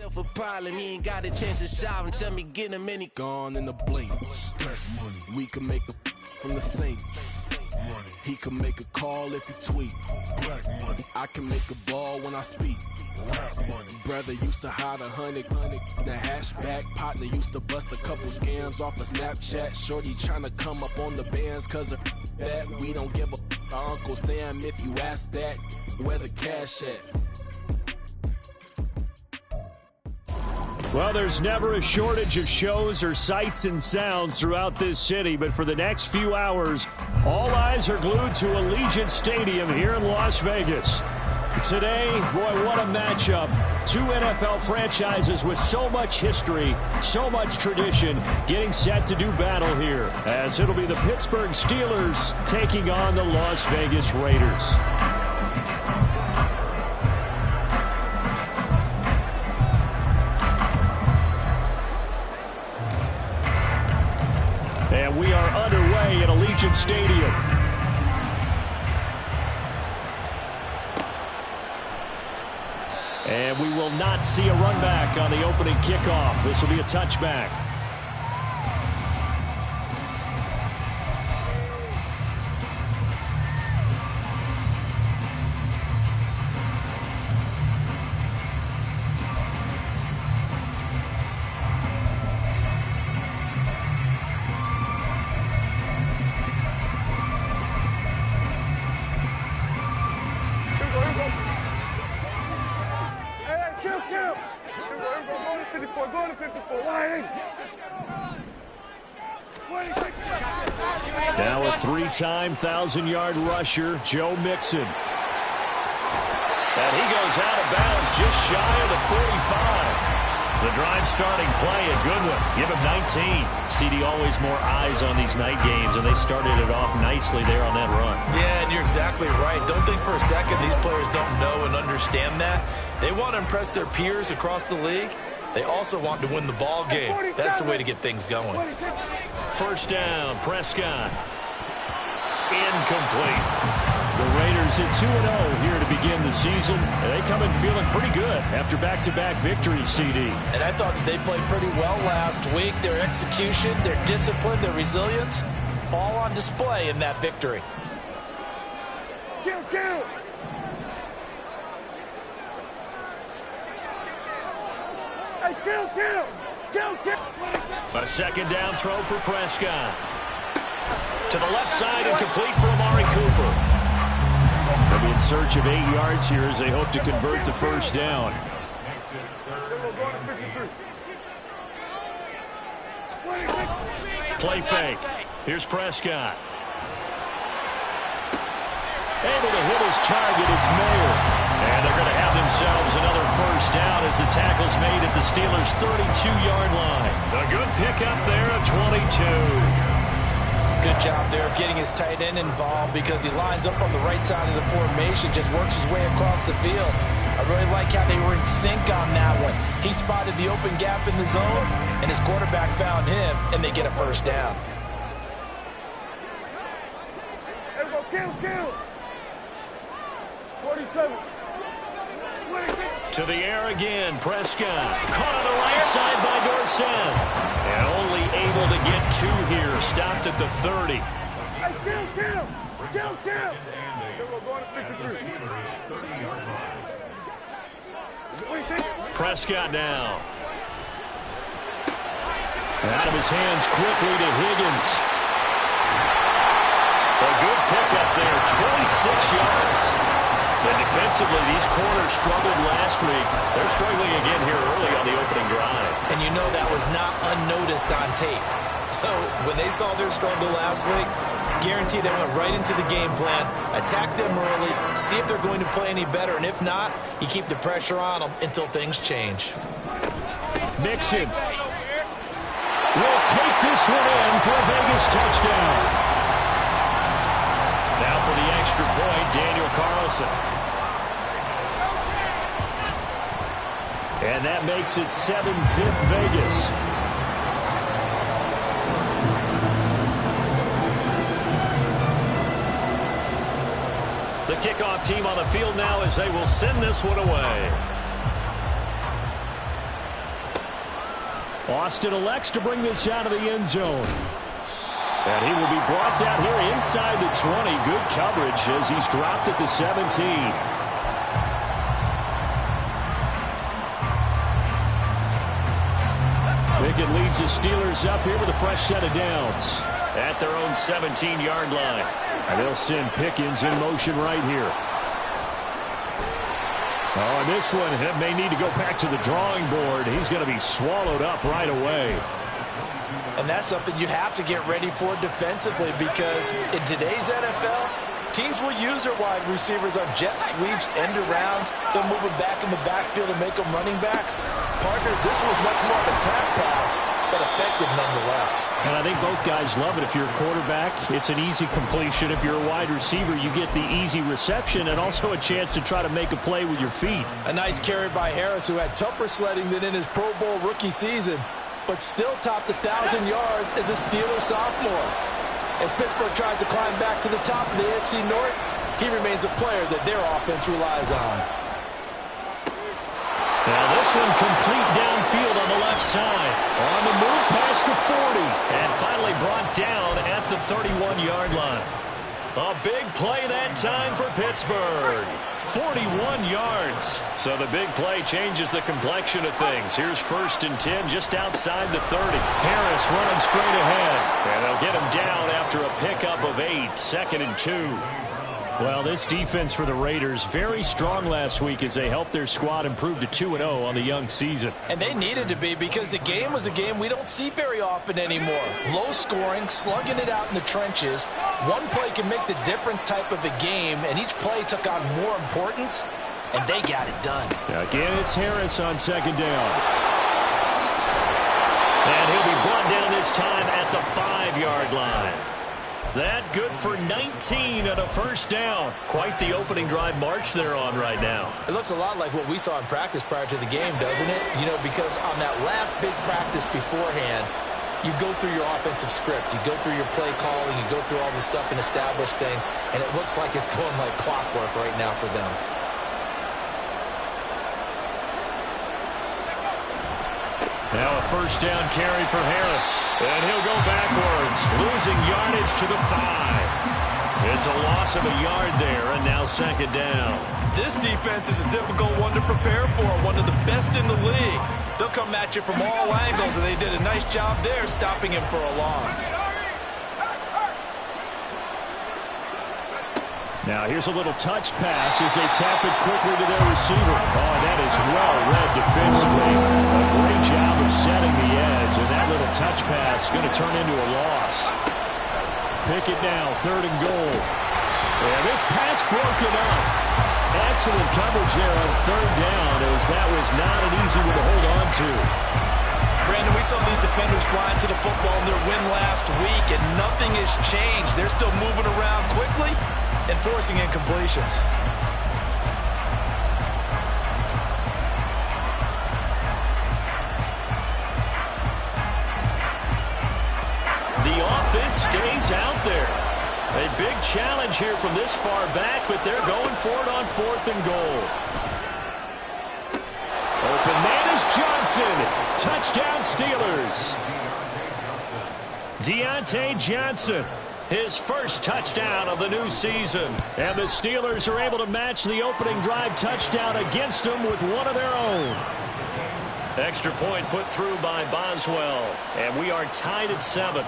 A problem, he ain't got a chance to shout and tell me get him any gone in the blink. Stack money, we can make a from the Saints. Money. He can make a call if you tweet. Black money. I can make a ball when I speak. Rap money. Brother used to hide 100. The hashback partner used to bust a couple scams off of Snapchat. Shorty tryna come up on the bands cause of that. We don't give a Uncle Sam if you ask that. Where the cash at? Well, there's never a shortage of shows or sights and sounds throughout this city, but for the next few hours, all eyes are glued to Allegiant Stadium here in Las Vegas. Today, boy, what a matchup. Two NFL franchises with so much history, so much tradition, getting set to do battle here, as it'll be the Pittsburgh Steelers taking on the Las Vegas Raiders. And we are underway at Allegiant Stadium. And we will not see a run back on the opening kickoff. This will be a touchback. Now a three-time 1,000-yard rusher, Joe Mixon. And he goes out of bounds just shy of the 45. The drive starting play, a good one. Give him 19. CD, always more eyes on these night games, and they started it off nicely there on that run. Yeah, and you're exactly right. Don't think for a second these players don't know and understand that. They want to impress their peers across the league. They also want to win the ball game. That's the way to get things going. First down, Prescott. Incomplete. The Raiders at 2-0 here to begin the season. They come in feeling pretty good after back-to-back victories, CD. And I thought that they played pretty well last week. Their execution, their discipline, their resilience, all on display in that victory. Kill. Hey, kill. A second down throw for Prescott. To the left side and complete for Amari Cooper. They'll be in search of 8 yards here as they hope to convert the first down. Play fake. Here's Prescott. Able to hit his target, it's Mayer. And they're going to have themselves another first down as the tackle's made at the Steelers' 32-yard line. A good pickup there of 22. Good job there of getting his tight end involved because he lines up on the right side of the formation, just works his way across the field. I really like how they were in sync on that one. He spotted the open gap in the zone, and his quarterback found him, and they get a first down. Kill. 47. To the air again, Prescott. Caught on the right side by Dorsett. And only able to get two here. Stopped at the 30. Kill. Prescott now. Out of his hands quickly to Higgins. A good pickup there, 26 yards. And defensively, these corners struggled last week. They're struggling again here early on the opening drive. And you know that was not unnoticed on tape. So when they saw their struggle last week, guaranteed they went right into the game plan, attack them early, see if they're going to play any better. And if not, you keep the pressure on them until things change. Mixon will take this one in for a Vegas touchdown. Now for the extra point, Daniel Carlson. And that makes it 7-zip Vegas. The kickoff team on the field now as they will send this one away. Austin elects to bring this out of the end zone. And he will be brought down here inside the 20. Good coverage as he's dropped at the 17. Pickett leads the Steelers up here with a fresh set of downs at their own 17-yard line. And they'll send Pickens in motion right here. Oh, and this one may need to go back to the drawing board. He's going to be swallowed up right away. And that's something you have to get ready for defensively, because in today's NFL, teams will use their wide receivers on jet sweeps, end arounds. They'll move them back in the backfield and make them running backs. Partner, this was much more of a tap pass, but effective nonetheless. And I think both guys love it. If you're a quarterback, it's an easy completion. If you're a wide receiver, you get the easy reception and also a chance to try to make a play with your feet. A nice carry by Harris, who had tougher sledding than in his Pro Bowl rookie season, but still topped 1,000 yards as a Steeler sophomore. As Pittsburgh tries to climb back to the top of the AFC North, he remains a player that their offense relies on. Now this one complete downfield on the left side. On the move past the 40. And finally brought down at the 31-yard line. A big play that time for Pittsburgh. 41 yards. So the big play changes the complexion of things. Here's 1st and 10 just outside the 30. Harris running straight ahead. And they'll get him down after a pickup of 8. 2nd and 2. Well, this defense for the Raiders, very strong last week as they helped their squad improve to 2-0 on the young season. And they needed to be, because the game was a game we don't see very often anymore. Low scoring, slugging it out in the trenches. One play can make the difference type of a game, and each play took on more importance, and they got it done. Again, it's Harris on 2nd down. And he'll be brought down this time at the 5-yard line. That good for 19 and a 1st down. Quite the opening drive march they're on right now. It looks a lot like what we saw in practice prior to the game, doesn't it? You know, because on that last big practice beforehand, you go through your offensive script. You go through your play calling. You go through all the stuff and establish things. And it looks like it's going like clockwork right now for them. Now a 1st down carry for Harris. And he'll go backwards, losing yardage to the 5. It's a loss of a yard there, and now 2nd down. This defense is a difficult one to prepare for, one of the best in the league. They'll come at you from all angles, and they did a nice job there stopping him for a loss. Now here's a little touch pass as they tap it quickly to their receiver. Oh, that is well read defensively. A great job of setting the edge, and that little touch pass is going to turn into a loss. Pickett now, 3rd and goal. And this pass broken up. Excellent coverage there on 3rd down, as that was not an easy one to hold on to. Brandon, we saw these defenders flying to the football in their win last week, and nothing has changed. They're still moving around quickly and forcing incompletions. The offense stays out there. A big challenge here from this far back, but they're going for it on 4th and goal. Open man is Johnson. Touchdown Steelers. Deontay Johnson. His first touchdown of the new season. And the Steelers are able to match the opening drive touchdown against them with one of their own. Extra point put through by Boswell. And we are tied at 7.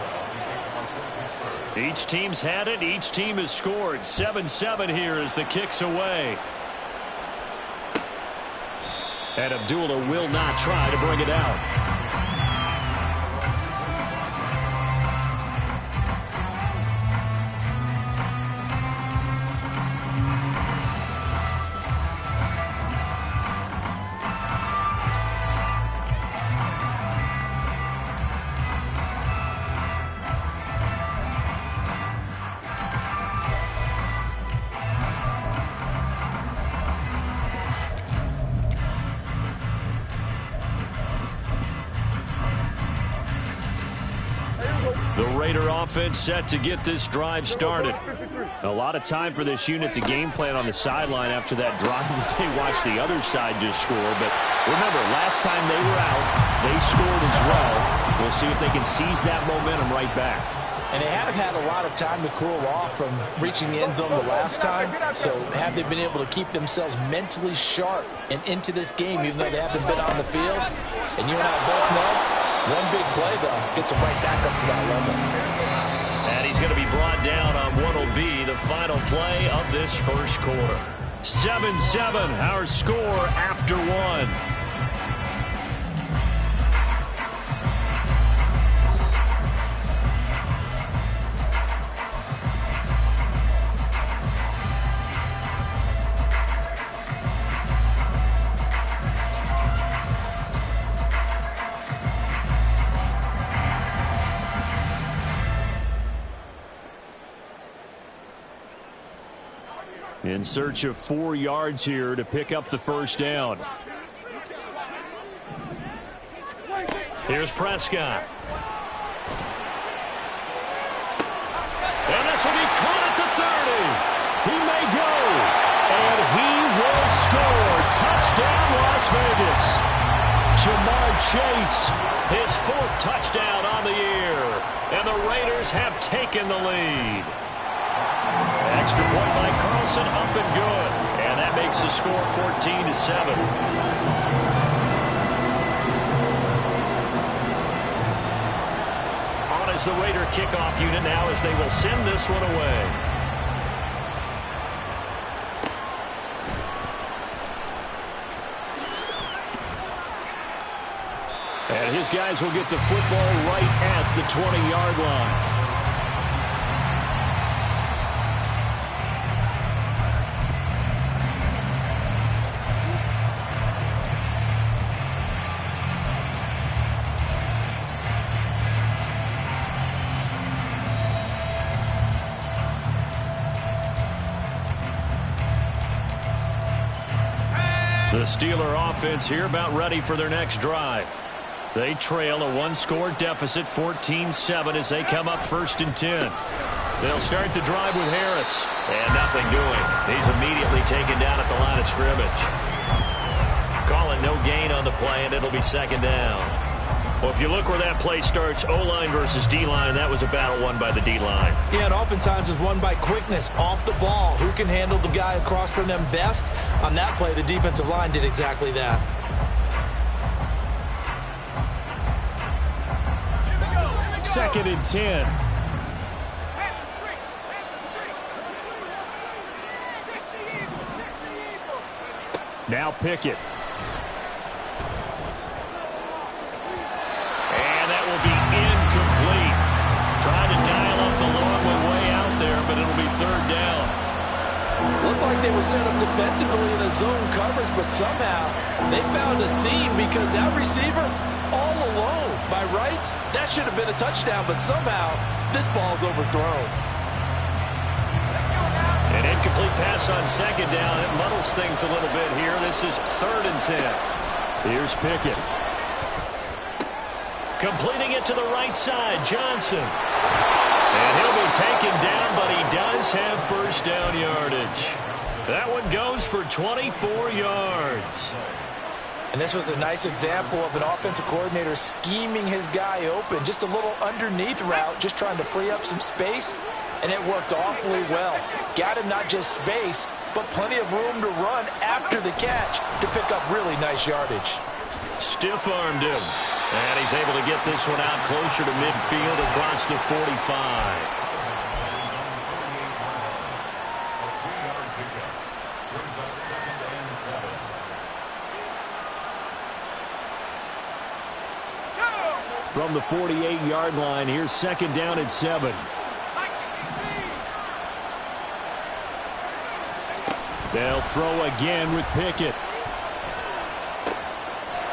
Each team's had it. Each team has scored. 7-7 here as the kick's away. And Abdullah will not try to bring it out. The Raider offense set to get this drive started. A lot of time for this unit to game plan on the sideline after that drive that they watched the other side just score. But remember, last time they were out, they scored as well. We'll see if they can seize that momentum right back. And they haven't had a lot of time to cool off from reaching the end zone the last time. So have they been able to keep themselves mentally sharp and into this game, even though they haven't been on the field? And you and I both know, one big play, though, gets them right back up to that level. And he's going to be brought down on what will be the final play of this first quarter. 7-7, our score after one. In search of 4 yards here to pick up the first down. Here's Prescott. And this will be caught at the 30. He may go. And he will score. Touchdown, Las Vegas. Jamar Chase, his 4th touchdown on the year. And the Raiders have taken the lead. Extra point by Carlson, up and good. And that makes the score 14-7. On is the Raider kickoff unit now as they will send this one away. And his guys will get the football right at the 20-yard line. The Steeler offense here about ready for their next drive. They trail a 1-score deficit, 14-7, as they come up 1st and 10. They'll start the drive with Harris. And nothing doing. He's immediately taken down at the line of scrimmage. Calling no gain on the play, and it'll be 2nd down. Well, if you look where that play starts, O-line versus D-line, that was a battle won by the D-line. Yeah, and oftentimes it's won by quickness off the ball. Who can handle the guy across from them best? On that play, the defensive line did exactly that. Second and 10. Now Pickett. And that will be incomplete. Trying to dial up the long one way out there, but it'll be 3rd down. Looked like they were set up defensively in a zone coverage, but somehow they found a seam because that receiver all alone. By rights, that should have been a touchdown, but somehow this ball's overthrown. An incomplete pass on 2nd down. It muddles things a little bit here. This is 3rd and 10. Here's Pickett. Completing it to the right side, Johnson. And he'll be taken down, but he does have 1st down yardage. That one goes for 24 yards. And this was a nice example of an offensive coordinator scheming his guy open. Just a little underneath route, just trying to free up some space. And it worked awfully well. Got him not just space, but plenty of room to run after the catch to pick up really nice yardage. Stiff-armed him. And he's able to get this one out closer to midfield across the 45. From the 48-yard line, here's 2nd down and 7. They'll throw again with Pickett.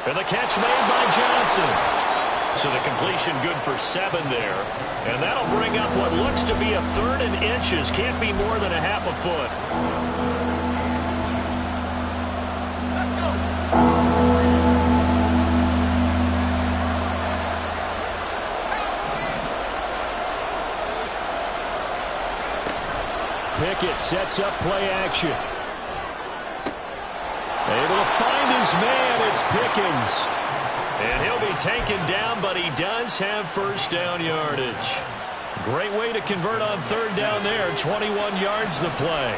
And the catch made by Johnson. So the completion good for 7 there. And that'll bring up what looks to be a 3rd and inches. Can't be more than a half a foot. Pickett sets up play action. Able to find his man. It's Pickens. And he'll be taken down, but he does have first down yardage. Great way to convert on third down there. 21 yards the play.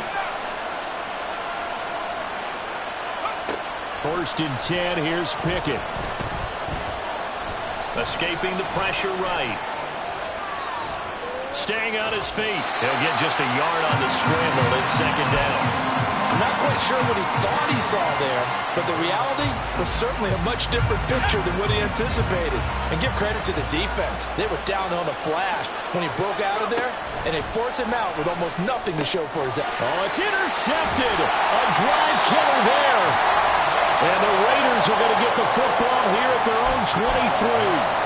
First and 10. Here's Pickett. Escaping the pressure right. Staying on his feet. He'll get just a yard on the scramble. It's second down. I'm not quite sure what he thought he saw there, but the reality was certainly a much different picture than what he anticipated. And give credit to the defense. They were down on the flash when he broke out of there, and they forced him out with almost nothing to show for his... Oh, it's intercepted. A drive killer there. And the Raiders are going to get the football here at their own 23.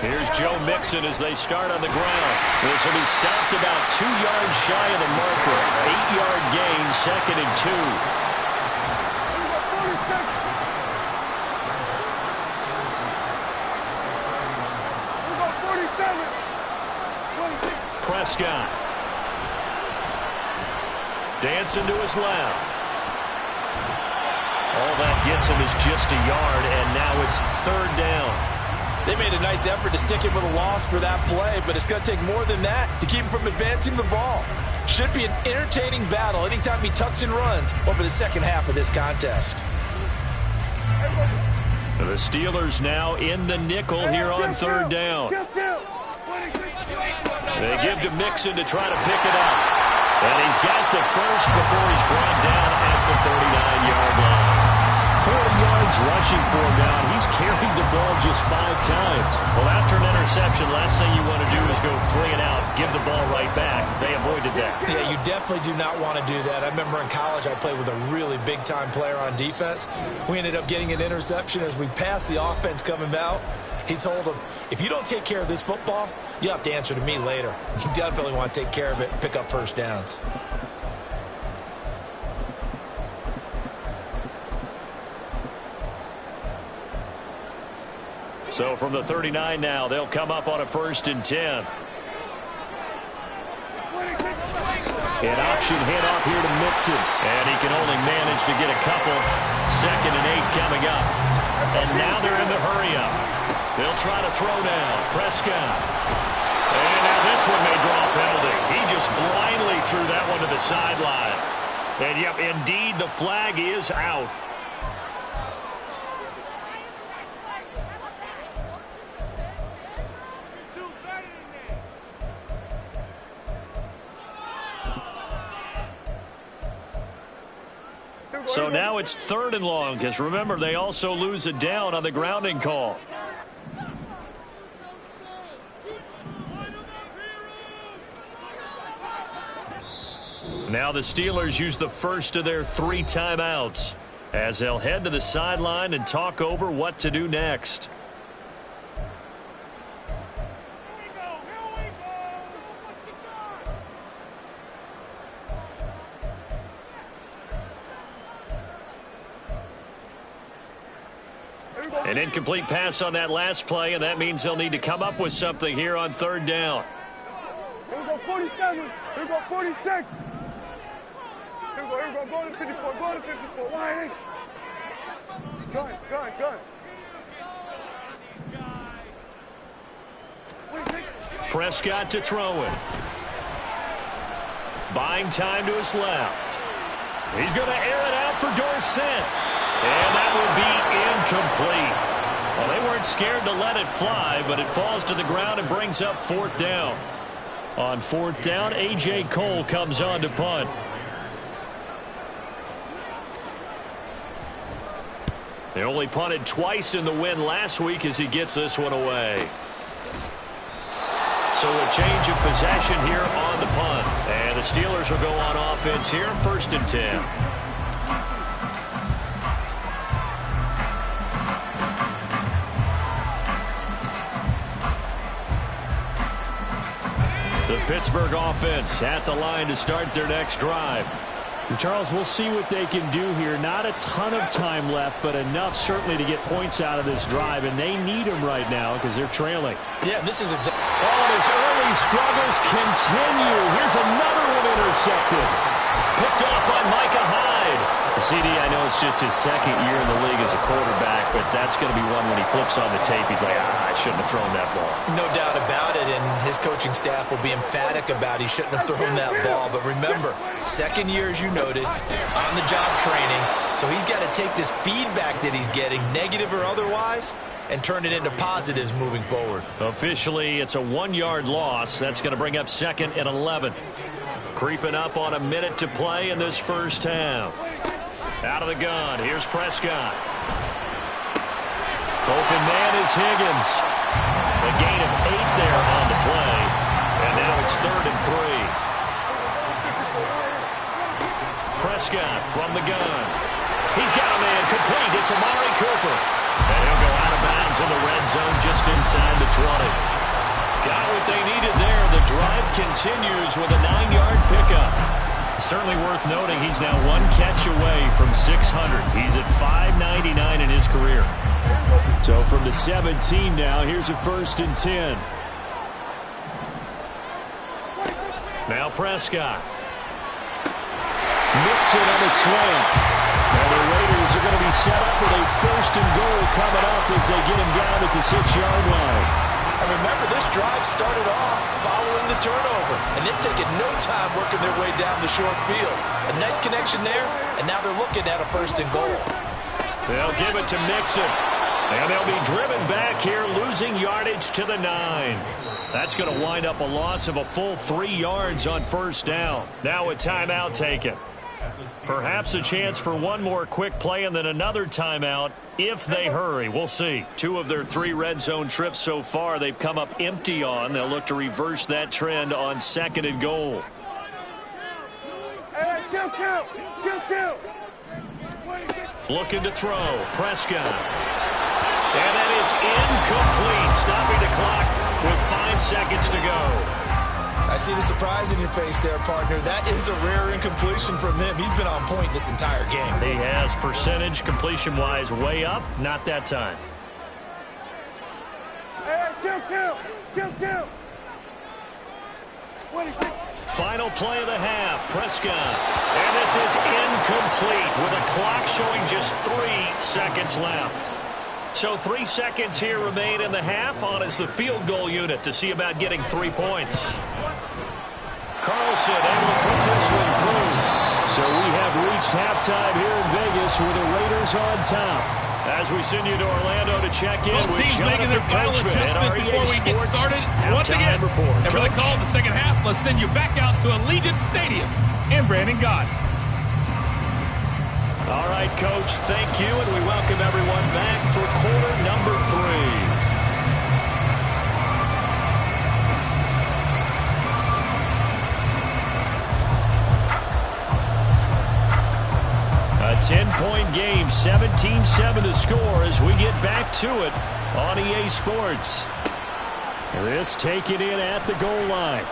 Here's Joe Mixon as they start on the ground. This will be stopped about 2 yards shy of the marker. 8-yard gain, second and 2. Prescott. Dancing to his left. All that gets him is just a yard, and now it's third down. They made a nice effort to stick him with a loss for that play, but it's going to take more than that to keep him from advancing the ball. Should be an entertaining battle anytime he tucks and runs over the second half of this contest. The Steelers now in the nickel here on third down. They give to Mixon to try to pick it up. And he's got the first before he's brought down at the 39-yard line. 40 yards rushing for him now. He's carried the ball just 5 times. Well, after an interception, last thing you want to do is go 3 and out, give the ball right back. They avoided that. Yeah, you definitely do not want to do that. I remember in college I played with a really big-time player on defense. We ended up getting an interception as we passed the offense coming out. He told him, if you don't take care of this football, you have to answer to me later. You definitely want to take care of it and pick up first downs. So from the 39 now, they'll come up on a first and 10. An option handoff here to Mixon. And he can only manage to get a couple. Second and 8 coming up. And now they're in the hurry-up. They'll try to throw now. Prescott. And now this one may draw a penalty. He just blindly threw that one to the sideline. And, yep, indeed, the flag is out. So now it's third and long, because remember, they also lose a down on the grounding call. Now the Steelers use the first of their 3 timeouts as they'll head to the sideline and talk over what to do next. An incomplete pass on that last play, and that means they'll need to come up with something here on third down. Here we go, 47. Here we go, 46. Here we go, go to 54, go to 54. Why? Gun. Prescott to throw it. Buying time to his left. He's going to air it out for Dorsett. And that will be incomplete. Well, they weren't scared to let it fly, but it falls to the ground and brings up fourth down. On fourth down, A.J. Cole comes on to punt. They only punted twice in the win last week as he gets this one away. So a change of possession here on the punt. And the Steelers will go on offense here, first and 10. The Pittsburgh offense at the line to start their next drive. Charles, we'll see what they can do here. Not a ton of time left, but enough certainly to get points out of this drive, and they need them right now because they're trailing. Yeah, this is exactly. Oh, and his early struggles continue. Here's another one intercepted. Picked off by Micah Hyde. CD, I know it's just his second year in the league as a quarterback, but that's going to be one when he flips on the tape, he's like, I shouldn't have thrown that ball. No doubt about it, and his coaching staff will be emphatic about he shouldn't have thrown that ball. But remember, second year, as you noted, on-the-job training, so he's got to take this feedback that he's getting, negative or otherwise, and turn it into positives moving forward. Officially, it's a 1-yard loss. That's going to bring up 2nd and 11. Creeping up on a minute to play in this first half. Out of the gun, here's Prescott. Open man is Higgins. A gain of 8 there on the play. And now it's 3rd and 3. Prescott from the gun. He's got a man complete. It's Amari Cooper. And he'll go out of bounds in the red zone just inside the 20. Got what they needed there. The drive continues with a 9-yard pickup. Certainly worth noting he's now 1 catch away from 600. He's at 599 in his career. So from the 17 now, here's a 1st and 10. Now Prescott. Mixon on the slant. And the Raiders are going to be set up with a 1st and goal coming up as they get him down at the 6-yard line. And remember, this drive started off following the turnover, and they've taken no time working their way down the short field. A nice connection there, and now they're looking at a 1st and goal. They'll give it to Mixon, and they'll be driven back here, losing yardage to the 9. That's going to wind up a loss of a full 3 yards on 1st down. Now a timeout taken. Perhaps a chance for one more quick play and then another timeout if they hurry. We'll see. 2 of their 3 red zone trips so far they've come up empty on. They'll look to reverse that trend on 2nd and goal. Looking to throw. Prescott. And that is incomplete. Stopping the clock with 5 seconds to go. I see the surprise in your face there, partner. That is a rare incompletion from him. He's been on point this entire game. He has percentage completion-wise way up. Not that time. Final play of the half. Prescott. And this is incomplete with a clock showing just 3 seconds left. So 3 seconds here remain in the half. On is the field goal unit to see about getting 3 points. Carlson able to put this one through. So we have reached halftime here in Vegas with the Raiders on top. As we send you to Orlando to check in Both with teams making their final adjustments before we get started. Once again, report. and for the call in the second half, let's send you back out to Allegiant Stadium in Brandon God. All right, Coach, thank you, and we welcome everyone back for quarter number 3. A 10-point game, 17-7 to score as we get back to it on EA Sports. This taken in at the goal line.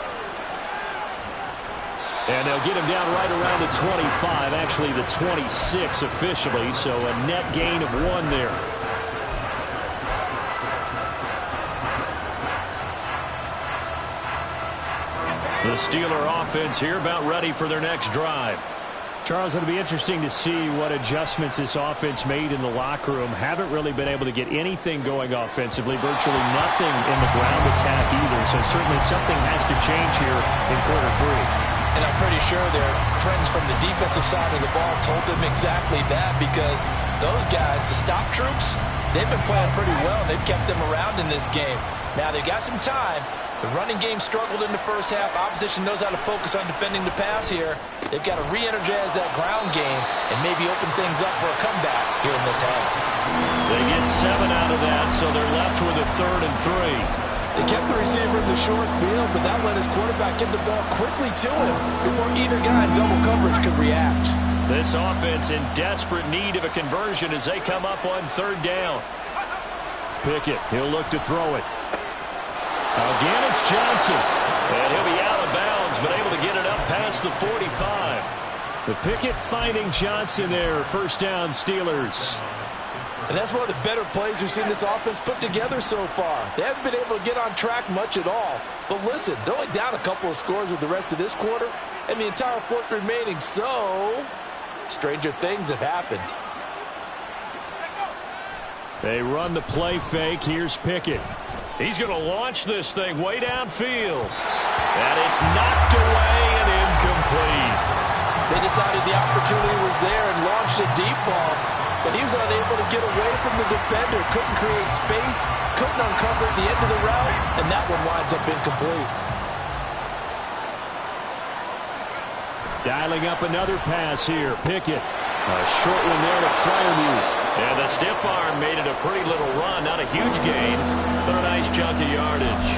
And they'll get him down right around the 25, actually the 26 officially, so a net gain of 1 there. The Steeler offense here about ready for their next drive. Charles, it'll be interesting to see what adjustments this offense made in the locker room. Haven't really been able to get anything going offensively, virtually nothing in the ground attack either, so certainly something has to change here in quarter 3. And I'm pretty sure their friends from the defensive side of the ball told them exactly that, because those guys, the stop troops, they've been playing pretty well. They've kept them around in this game. Now, they've got some time. The running game struggled in the first half. Opposition knows how to focus on defending the pass here. They've got to re-energize that ground game and maybe open things up for a comeback here in this half. They get 7 out of that, so they're left with a 3rd and 3. They kept the receiver in the short field, but that let his quarterback get the ball quickly to him before either guy in double coverage could react. This offense in desperate need of a conversion as they come up on 3rd down. Pickett, he'll look to throw it. Again, it's Johnson. And he'll be out of bounds, but able to get it up past the 45. The Pickett finding Johnson there. First down, Steelers. And that's one of the better plays we've seen this offense put together so far. They haven't been able to get on track much at all. But listen, they're only down a couple of scores with the rest of this quarter and the entire fourth remaining. So, stranger things have happened. They run the play fake. Here's Pickett. He's going to launch this thing way downfield. And it's knocked away and incomplete. They decided the opportunity was there and launched a deep ball. But he was unable to get away from the defender. Couldn't create space. Couldn't uncover at the end of the route. And that one winds up incomplete. Dialing up another pass here. Pickett. A short one there to Freiermuth. And the stiff arm made it a pretty little run. Not a huge gain, but a nice chunk of yardage.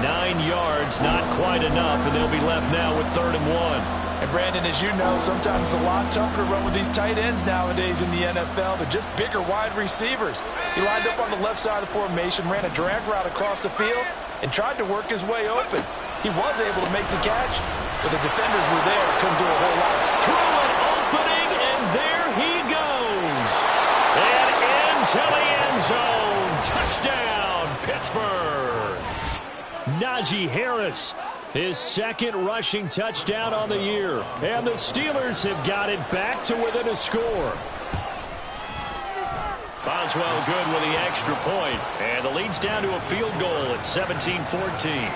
9 yards, not quite enough, and they'll be left now with 3rd and 1. And Brandon, as you know, sometimes it's a lot tougher to run with these tight ends nowadays in the NFL. They're just bigger wide receivers. He lined up on the left side of the formation, ran a drag route across the field, and tried to work his way open. He was able to make the catch, but the defenders were there. Couldn't do a whole lot. Through an opening, and there he goes. And into the end zone. Touchdown, Pittsburgh. Najee Harris, his 2nd rushing touchdown on the year. And the Steelers have got it back to within a score. Boswell good with the extra point. And the lead's down to a field goal at 17-14.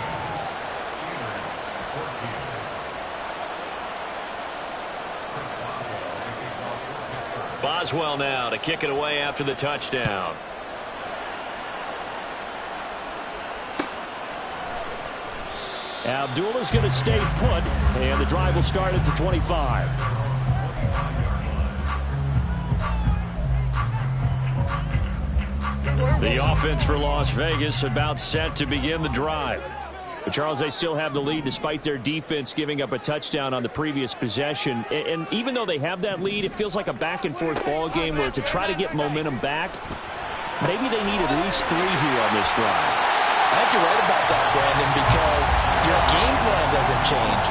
Boswell now to kick it away after the touchdown. Abdullah's going to stay put, and the drive will start at the 25. The offense for Las Vegas about set to begin the drive. But, Charles, they still have the lead despite their defense giving up a touchdown on the previous possession. And even though they have that lead, it feels like a back-and-forth ball game where to try to get momentum back, maybe they need at least 3 here on this drive. I think you're right about that, Brandon, because your game plan doesn't change.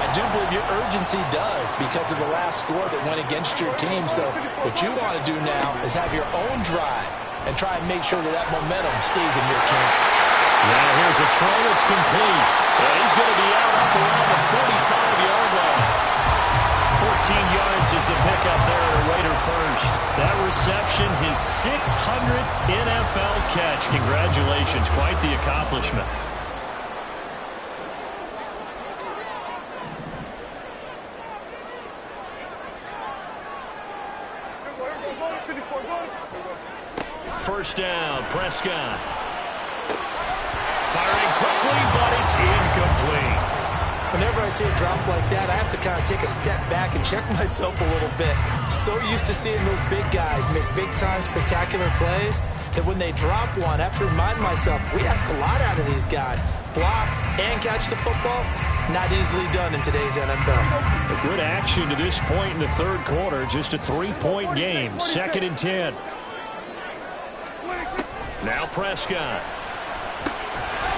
I do believe your urgency does because of the last score that went against your team. So what you want to do now is have your own drive and try and make sure that that momentum stays in your camp. Now here's a throw. It's complete. And he's going to be out up around the 45-yard line. 14 yards is the pickup there at a Raider first. That reception, his 600th NFL catch. Congratulations. Quite the accomplishment. First down, Prescott. Firing quickly, but it's incomplete. Whenever I see a drop like that, I have to kind of take a step back and check myself a little bit. So used to seeing those big guys make big-time spectacular plays that when they drop one, I have to remind myself, we ask a lot out of these guys. Block and catch the football, not easily done in today's NFL. A good action to this point in the 3rd quarter. Just a 3-point game. 2nd and 10. Now Prescott.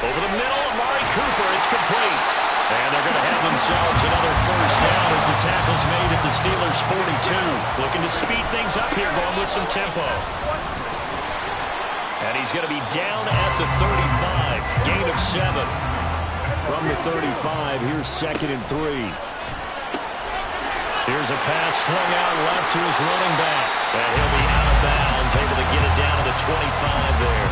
Over the middle, Amari Cooper. It's complete. And they're going to have themselves another first down as the tackle's made at the Steelers' 42. Looking to speed things up here, going with some tempo. And he's going to be down at the 35. Gain of 7. From the 35, here's 2nd and 3. Here's a pass swung out left to his running back. And he'll be out of bounds, able to get it down to the 25 there.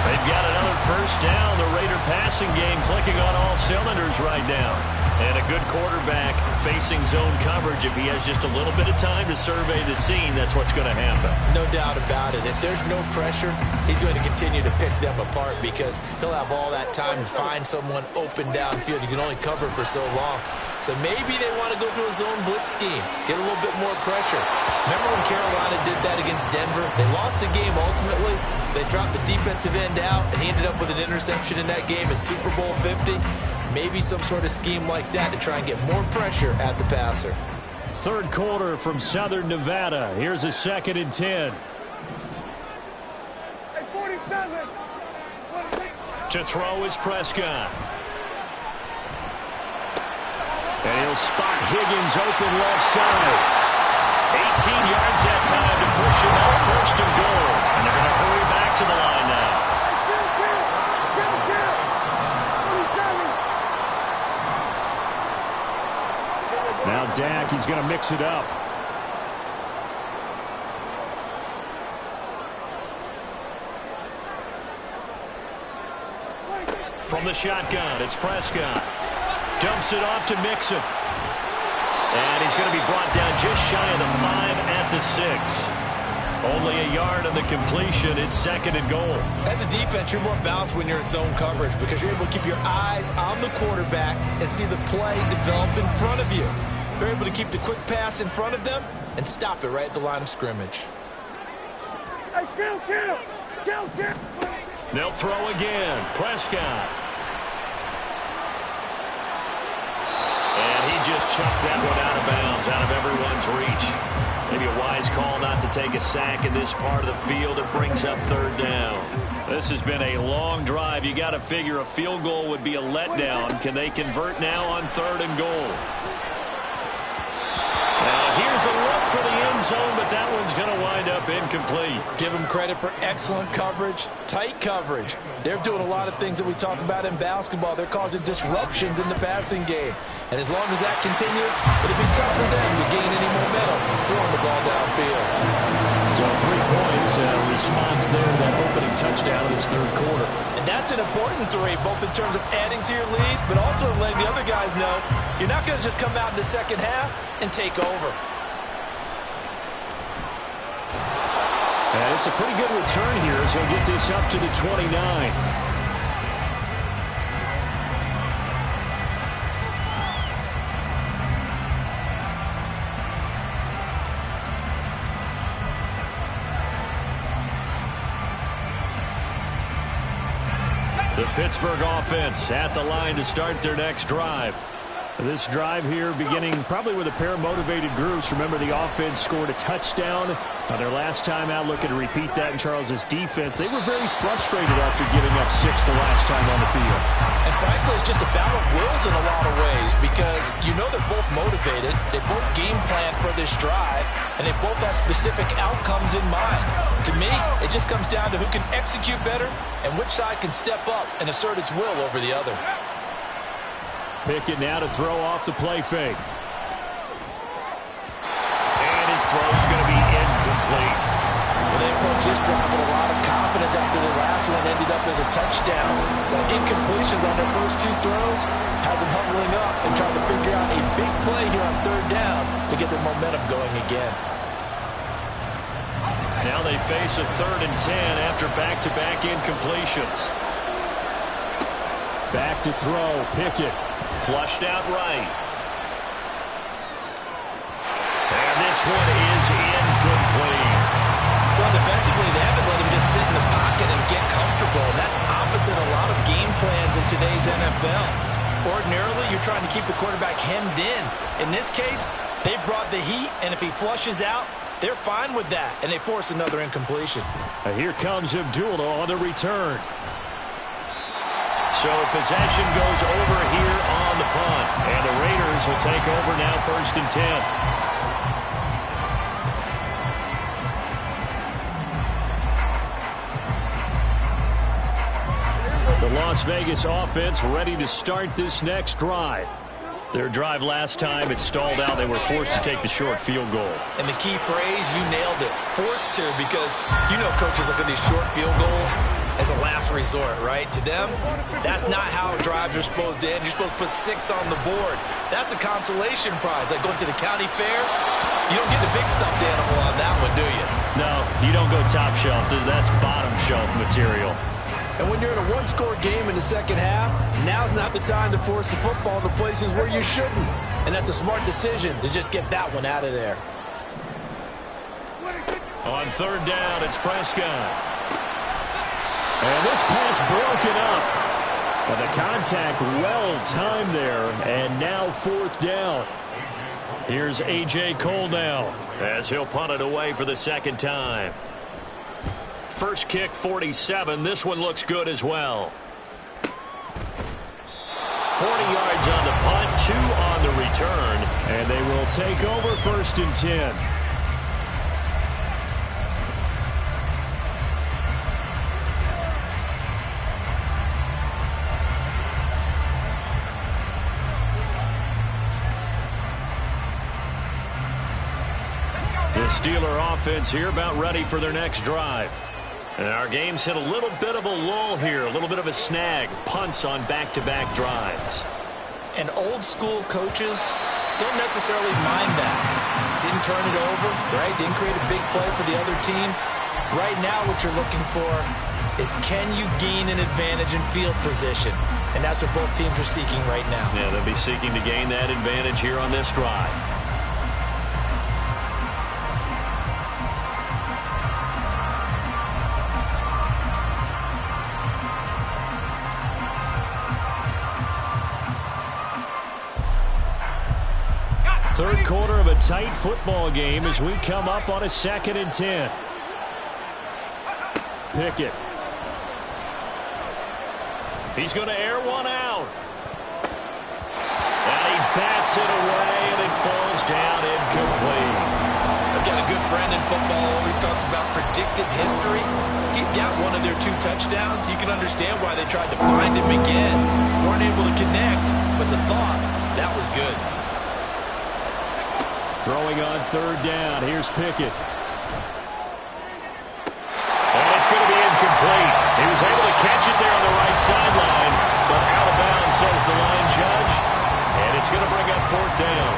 They've got another first down. The Raider passing game clicking on all cylinders right now. And a good quarterback facing zone coverage. If he has just a little bit of time to survey the scene, that's what's going to happen. No doubt about it. If there's no pressure, he's going to continue to pick them apart because he'll have all that time to find someone open downfield. You can only cover for so long. So maybe they want to go to a zone blitz scheme, get a little bit more pressure. Remember when Carolina did that against Denver? They lost the game ultimately. They dropped the defensive end out, and he ended up with an interception in that game in Super Bowl 50. Maybe some sort of scheme like that to try and get more pressure at the passer. 3rd quarter from Southern Nevada. Here's a 2nd and 10. Hey, 47. To throw is Prescott. And he'll spot Higgins open left side. 18 yards that time to push him out 1st and goal. And they're going to hurry back to the line now. Now Dak, he's going to mix it up. From the shotgun, it's Prescott. Dumps it off to Mixon. And he's going to be brought down just shy of the 5 at the 6. Only a yard on the completion. It's 2nd and goal. As a defense, you're more balanced when you're in zone coverage because you're able to keep your eyes on the quarterback and see the play develop in front of you. You're able to keep the quick pass in front of them and stop it right at the line of scrimmage. Hey, kill. They'll throw again. Prescott. And he just chucked that one out of bounds, out of everyone's reach. Maybe a wise call not to take a sack in this part of the field. It brings up 3rd down. This has been a long drive. You got to figure a field goal would be a letdown. Can they convert now on 3rd and goal? Here's a look for the end zone, but that one's going to wind up incomplete. Give them credit for excellent coverage, tight coverage. They're doing a lot of things that we talk about in basketball. They're causing disruptions in the passing game. And as long as that continues, it'll be tough for them to gain any momentum throwing the ball downfield. So 3 points response there to that opening touchdown in this 3rd quarter. And that's an important 3, both in terms of adding to your lead, but also letting the other guys know you're not going to just come out in the second half and take over. And it's a pretty good return here as he'll get this up to the 29. The Pittsburgh offense at the line to start their next drive. This drive here beginning probably with a pair of motivated groups. Remember, the offense scored a touchdown on their last time out. Looking to repeat that in Charles's defense. They were very frustrated after giving up 6 the last time on the field. And frankly, it's just a battle of wills in a lot of ways because you know they're both motivated. They both game plan for this drive, and they both have specific outcomes in mind. To me, it just comes down to who can execute better and which side can step up and assert its will over the other. Pickett now to throw off the play fake. And his throw's going to be incomplete. Well, they approach this drive with a lot of confidence after the last one ended up as a touchdown. But incompletions on their first 2 throws has them huddling up and trying to figure out a big play here on 3rd down to get their momentum going again. Now they face a 3rd and 10 after back-to-back incompletions. Back to throw, Pickett. Flushed out right. And this one is incomplete. Well, defensively, they haven't let him just sit in the pocket and get comfortable. And that's opposite a lot of game plans in today's NFL. Ordinarily, you're trying to keep the quarterback hemmed in. In this case, they brought the heat, and if he flushes out, they're fine with that, and they force another incompletion. Here comes Abdullah on the return. So possession goes over here on the punt. And the Raiders will take over now 1st and 10. The Las Vegas offense ready to start this next drive. Their drive last time, it stalled out. They were forced to take the short field goal. And the key phrase, you nailed it. Forced to, because you know coaches look at these short field goals as a last resort, right? To them, that's not how drives are supposed to end. You're supposed to put 6 on the board. That's a consolation prize. Like going to the county fair, you don't get the big stuffed animal on that one, do you? No, you don't go top shelf. That's bottom shelf material. And when you're in a one-score game in the second half, now's not the time to force the football to places where you shouldn't. And that's a smart decision to just get that one out of there. On 3rd down, it's Prescott. And this pass broken up. But the contact well-timed there. And now 4th down. Here's A.J. Cole now as he'll punt it away for the 2nd time. First kick, 47. This one looks good as well. 40 yards on the punt, 2 on the return. And they will take over 1st and 10. The Steeler offense here about ready for their next drive. And our game's hit a little bit of a lull here, a little bit of a snag. Punts on back-to-back drives. And old-school coaches don't necessarily mind that. Didn't turn it over, right? Didn't create a big play for the other team. Right now what you're looking for is can you gain an advantage in field position? And that's what both teams are seeking right now. Yeah, they'll be seeking to gain that advantage here on this drive. Third quarter of a tight football game as we come up on a 2nd and 10. Pickett. He's going to air one out. And he bats it away, and it falls down incomplete. I've got a good friend in football who always talks about predictive history. He's got one of their 2 touchdowns. You can understand why they tried to find him again. Weren't able to connect, but the thought, that was good. Throwing on 3rd down. Here's Pickett. And it's going to be incomplete. He was able to catch it there on the right sideline, but out of bounds, says the line judge. And it's going to bring up 4th down.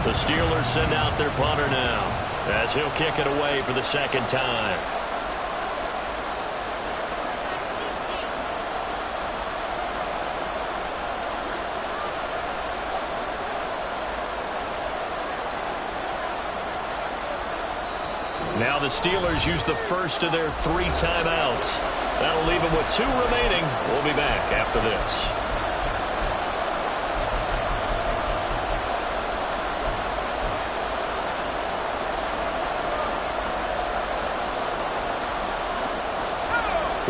The Steelers send out their punter now as he'll kick it away for the 2nd time. Now the Steelers use the first of their 3 timeouts. That'll leave them with 2 remaining. We'll be back after this.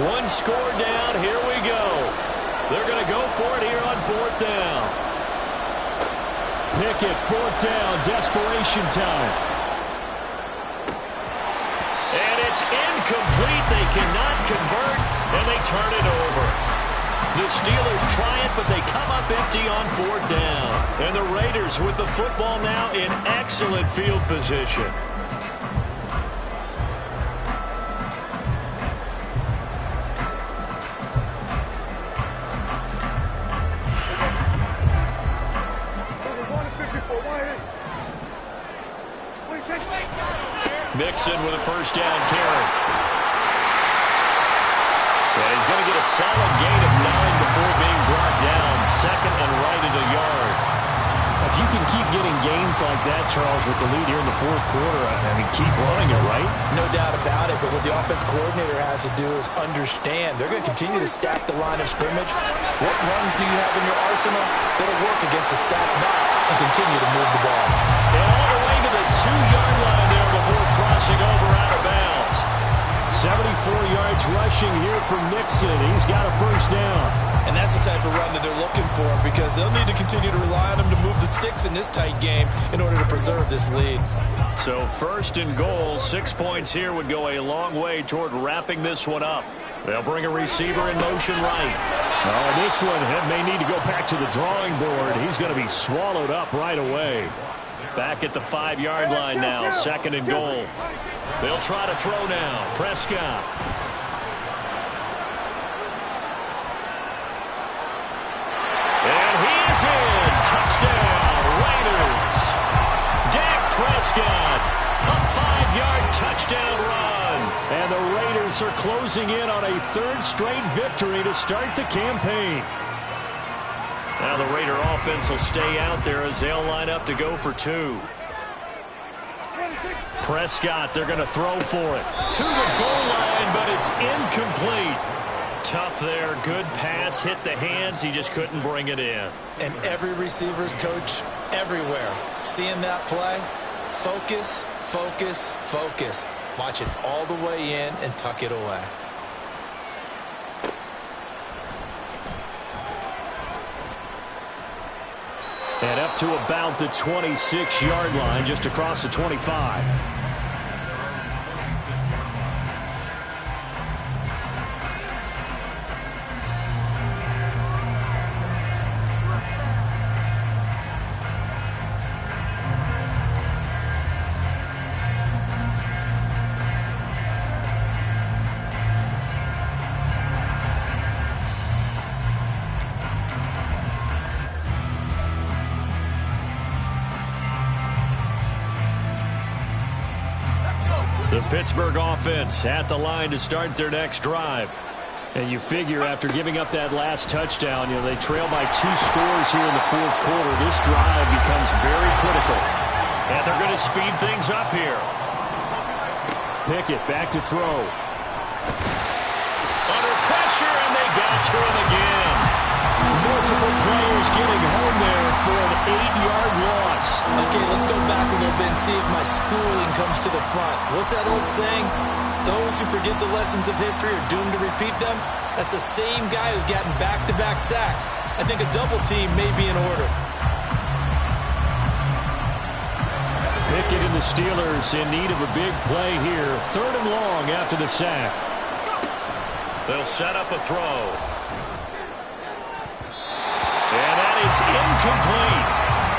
One score down. Here we go. They're going to go for it here on 4th down. Pickett, 4th down. Desperation time. And it's incomplete. They cannot convert, and they turn it over. The Steelers try it, but they come up empty on 4th down. And the Raiders with the football now in excellent field position. Mixon with a 1st down carry. And he's going to get a solid gain of 9 before being brought down. 2nd and right at a yard. If you can keep getting gains like that, Charles, with the lead here in the 4th quarter, I mean, keep running it, right? No doubt about it, but what the offense coordinator has to do is understand. They're going to continue to stack the line of scrimmage. What runs do you have in your arsenal that'll work against a stacked box and continue to move the ball? And all the way to the 2-yard line there before crossing over out of bounds. 74 yards rushing here from Mixon. He's got a 1st down. And that's the type of run that they're looking for because they'll need to continue to rely on him to move the sticks in this tight game in order to preserve this lead. So 1st and goal, 6 points here would go a long way toward wrapping this one up. They'll bring a receiver in motion right. Oh, this one may need to go back to the drawing board. He's going to be swallowed up right away. Back at the 5-yard line now, 2nd and goal. They'll try to throw now. Prescott. And he is in. Touchdown, Raiders. Dak Prescott, a 5-yard touchdown run. And the Raiders are closing in on a 3rd straight victory to start the campaign. Now the Raider offense will stay out there as they'll line up to go for 2. Prescott, they're going to throw for it. To the goal line, but it's incomplete. Tough there. Good pass. Hit the hands. He just couldn't bring it in. And every receiver's coach everywhere. Seeing that play, focus, focus, focus. Watch it all the way in and tuck it away. And up to about the 26-yard line, just across the 25. The Pittsburgh offense at the line to start their next drive. And you figure after giving up that last touchdown, they trail by 2 scores here in the fourth quarter. This drive becomes very critical. And they're going to speed things up here. Pickett back to throw. Under pressure, and they got to him again. Multiple players getting home there for an 8-yard loss. Okay, let's go back a little bit and see if my schooling comes to the front. What's that old saying? Those who forget the lessons of history are doomed to repeat them. That's the same guy who's gotten back-to-back sacks. I think a double team may be in order. Pickett and the Steelers in need of a big play here. 3rd and long after the sack. They'll set up a throw. And that is incomplete.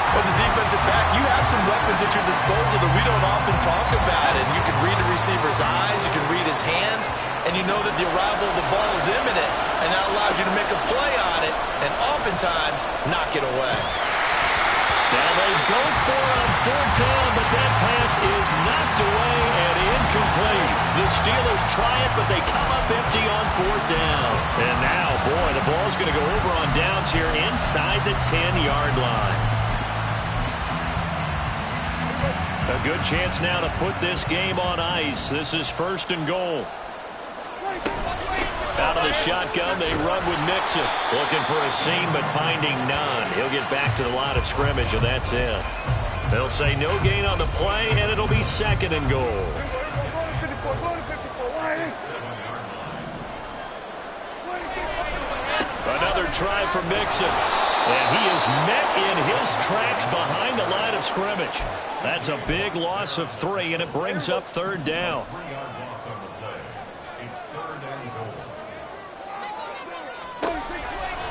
As a defensive back, you have some weapons at your disposal that we don't often talk about. And you can read the receiver's eyes, you can read his hands, and you know that the arrival of the ball is imminent. And that allows you to make a play on it and oftentimes knock it away. Now they go for it on 4th down, but that pass is knocked away and incomplete. The Steelers try it, but they come up empty on 4th down. And now, boy, the ball's going to go over on downs here inside the 10-yard line. A good chance now to put this game on ice. This is 1st and goal. Out of the shotgun, they run with Mixon. Looking for a seam, but finding none. He'll get back to the line of scrimmage, and that's it. They'll say no gain on the play, and it'll be 2nd and goal. Another try for Mixon. And he is met in his tracks behind the line of scrimmage. That's a big loss of 3, and it brings up 3rd down.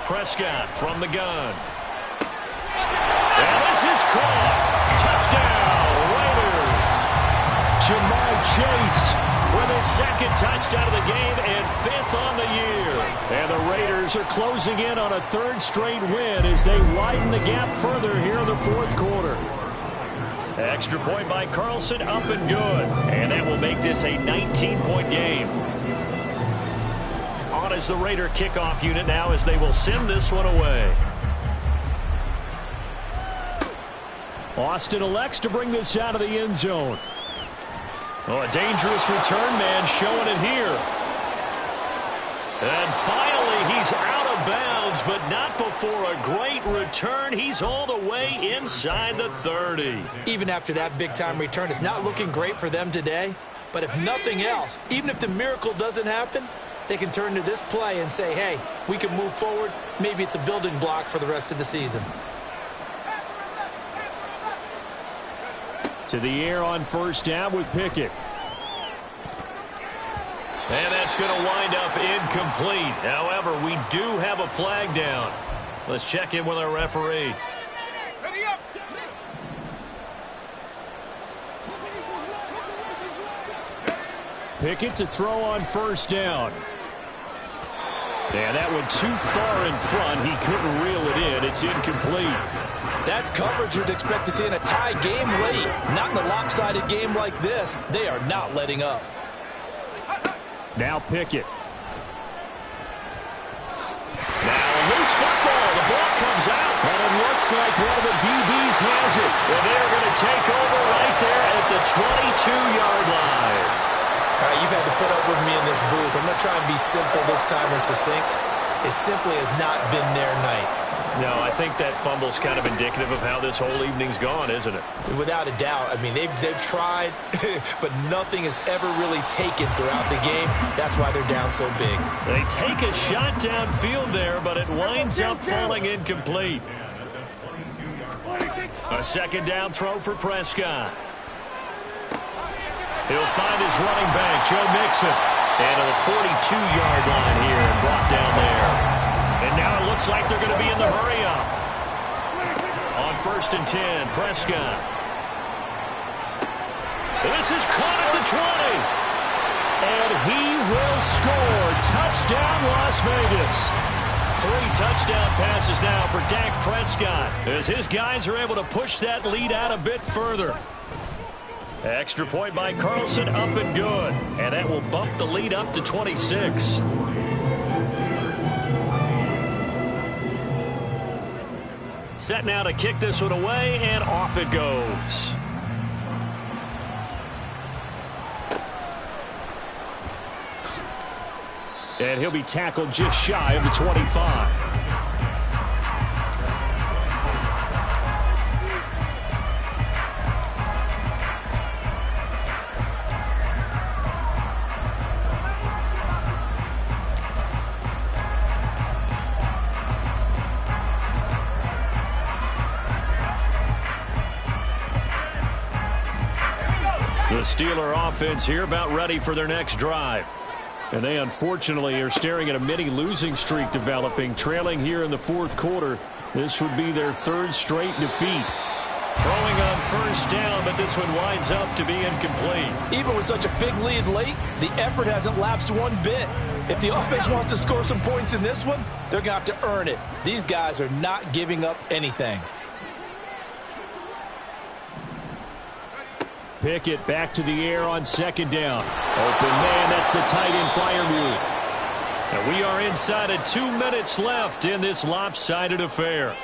Prescott from the gun. And this is caught. Touchdown, Raiders. Jamar Chase with his 2nd touchdown of the game and 5th on the year. And the Raiders are closing in on a 3rd straight win as they widen the gap further here in the 4th quarter. Extra point by Carlson, up and good. And that will make this a 19-point game. On is the Raider kickoff unit now as they will send this one away. Austin elects to bring this out of the end zone. Oh, a dangerous return man showing it here. And finally, he's out of bounds, but not before a great return. He's all the way inside the 30. Even after that big-time return, it's not looking great for them today. But if nothing else, even if the miracle doesn't happen, they can turn to this play and say, hey, we can move forward. Maybe it's a building block for the rest of the season. To the air on 1st down with Pickett. And that's going to wind up incomplete. However, we do have a flag down. Let's check in with our referee. Pickett to throw on 1st down. And that went too far in front. He couldn't reel it in. It's incomplete. That's coverage you'd expect to see in a tie game late. Not in a lopsided game like this. They are not letting up. Now Pickett. Now a loose football. The ball comes out. And it looks like one of the DBs has it. And they're going to take over right there at the 22-yard line. All right, you've had to put up with me in this booth. I'm going to try and be simple this time and succinct. It simply has not been their night. No, I think that fumble's kind of indicative of how this whole evening's gone, isn't it? Without a doubt. I mean, they've tried, but nothing has ever really taken throughout the game. That's why they're down so big. They take a shot downfield there, but it winds up falling incomplete. A second down throw for Prescott. He'll find his running back, Joe Mixon. And to the 42-yard line here and brought down there. And now it looks like they're going to be in the hurry-up. On 1st and 10, Prescott. This is caught at the 20. And he will score. Touchdown, Las Vegas. 3 touchdown passes now for Dak Prescott as his guys are able to push that lead out a bit further. Extra point by Carlson, up and good. And that will bump the lead up to 26. Set now to kick this one away, and off it goes. And he'll be tackled just shy of the 25. The Steeler offense here about ready for their next drive. And they unfortunately are staring at a mini losing streak developing, trailing here in the 4th quarter. This would be their 3rd straight defeat. Throwing on 1st down, but this one winds up to be incomplete. Even with such a big lead late, the effort hasn't lapsed one bit. If the offense wants to score some points in this one, they're going to have to earn it. These guys are not giving up anything. Pickett back to the air on 2nd down. Open man, that's the tight end flyer move. And we are inside of 2 minutes left in this lopsided affair.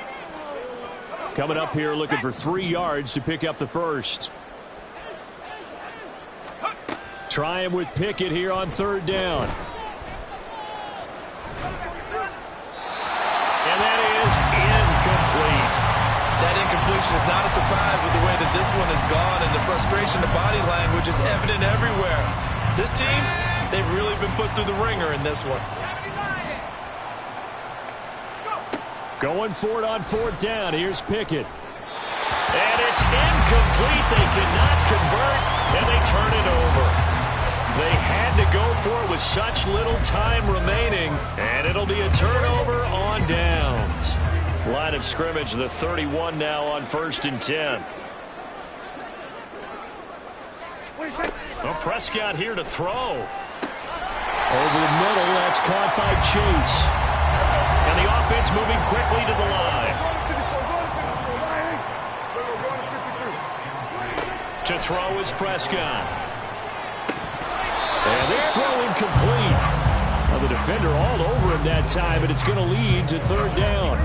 Coming up here looking for 3 yards to pick up the first. Try him with Pickett here on 3rd down. And that is incomplete. That incompletion is not a surprise with the way that this one has gone, and the frustration, the body language is evident everywhere. This team, they've really been put through the ringer in this one. Going for it on 4th down. Here's Pickett. And it's incomplete. They cannot convert, and they turn it over. They had to go for it with such little time remaining, and it'll be a turnover on downs. Line of scrimmage, the 31 now on 1st and 10. Well, Prescott here to throw. Over the middle, that's caught by Chase. And the offense moving quickly to the line. To throw is Prescott. And this throw incomplete. Well, the defender all over him that time, but it's going to lead to 3rd down.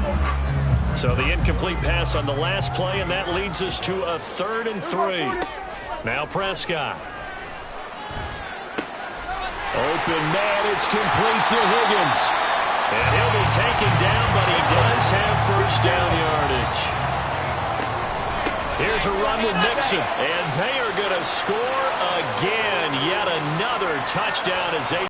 So the incomplete pass on the last play, and that leads us to a 3rd and 3. Now Prescott. Open man, it's complete to Higgins. And he'll be taken down, but he does have 1st down yardage. Here's a run with Mixon, and they are going to score again. Yet another touchdown as they